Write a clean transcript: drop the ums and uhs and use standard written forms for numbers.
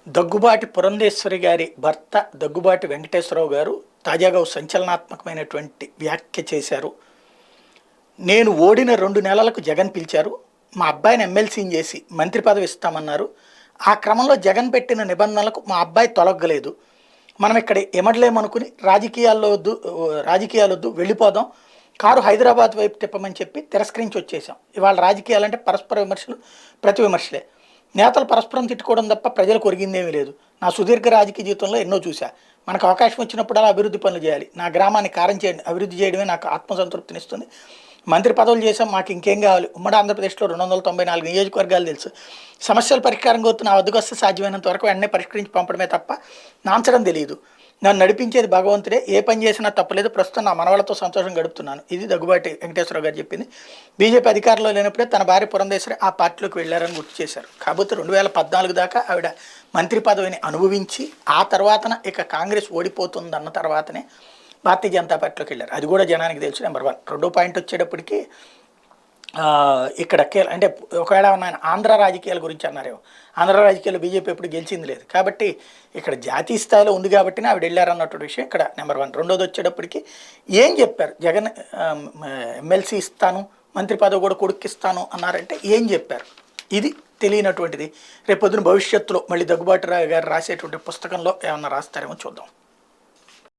దగ్గుబాటి పురంధేశ్వరి గారి భర్త దగ్గుబాటి వెంకటేశ్వరరావు గారు తాజాగా ఓ సంచలనాత్మకమైనటువంటి వ్యాఖ్య చేశారు. నేను ఓడిన 2 నెలలకు జగన్ పిలిచారు. మా అబ్బాయిని ఎమ్మెల్సీని చేసి మంత్రి పదవి ఇస్తామన్నారు. ఆ క్రమంలో జగన్ పెట్టిన నిబంధనలకు మా అబ్బాయి తొలగలేదు. మనం ఇక్కడ ఎమడలేమనుకుని రాజకీయాలొద్దు వెళ్ళిపోదాం, కారు హైదరాబాద్ వైపు తిప్పమని చెప్పి తిరస్కరించి వచ్చేసాం. ఇవాళ రాజకీయాలంటే పరస్పర విమర్శలు, ప్రతి విమర్శలే. నేతలు పరస్పరం తిట్టుకోవడం తప్ప ప్రజలకు ఒరిగిందేమీ లేదు. నా సుదీర్ఘ రాజకీయ జీవితంలో ఎన్నో చూశా. మనకు అవకాశం వచ్చినప్పుడల్లా అభివృద్ధి పనులు చేయాలి. నా గ్రామాన్ని కారం చేయండి, అభివృద్ధి చేయడమే నాకు ఆత్మసంతృప్తినిస్తుంది. మంత్రి పదవులు చేసాం, మాకు ఇంకేం కావాలి. ఉమ్మడి ఆంధ్రప్రదేశ్లో 294 నియోజకవర్గాలు తెలుసు. సమస్యల పరిష్కారం కోరుతూ నా వద్దకు వస్తే సాధ్యమైనంత వరకు వెంటనే పరిష్కరించి పంపడమే తప్ప నాంచడం తెలియదు. నన్ను నడిపించేది భగవంతుడే. ఏ పని చేసినా తప్పలేదు. ప్రస్తుతం నా మనవలతో సంతోషం గడుపుతున్నాను. ఇది దగ్గుబాటి వెంకటేశ్వరరావు గారు చెప్పింది. బీజేపీ అధికారంలో లేనప్పుడే తన భార్య పురంధేశ్వరి ఆ పార్టీలోకి వెళ్లారని గుర్తు చేశారు. కాకపోతే 2014 దాకా ఆవిడ మంత్రి పదవిని అనుభవించి ఆ తర్వాతన ఇక కాంగ్రెస్ ఓడిపోతుందన్న తర్వాతనే భారతీయ జనతా పార్టీలోకి వెళ్ళారు. అది కూడా జనానికి తెలుసు. నెంబర్ 1. రెండో పాయింట్ వచ్చేటప్పటికి ఇక్కడ అంటే ఒకవేళ ఆయన ఆంధ్ర రాజకీయాల గురించి అన్నారేమో. ఆంధ్ర రాజకీయాల్లో బీజేపీ ఎప్పుడు గెలిచింది లేదు కాబట్టి ఇక్కడ జాతీయ స్థాయిలో ఉంది కాబట్టి ఆవిడ వెళ్ళారన్నటువంటి విషయం ఇక్కడ నెంబర్ 1. రెండోది వచ్చేటప్పటికి ఏం చెప్పారు? జగన్ ఎమ్మెల్సీ ఇస్తాను, మంత్రి పదవి కూడా కొడుక్కిస్తాను అన్నారంటే ఏం చెప్పారు? ఇది తెలియనటువంటిది. రేపొద్దున భవిష్యత్తులో మళ్ళీ దగ్గుబాటి గారు రాసేటువంటి పుస్తకంలో ఏమన్నా రాస్తారేమో చూద్దాం.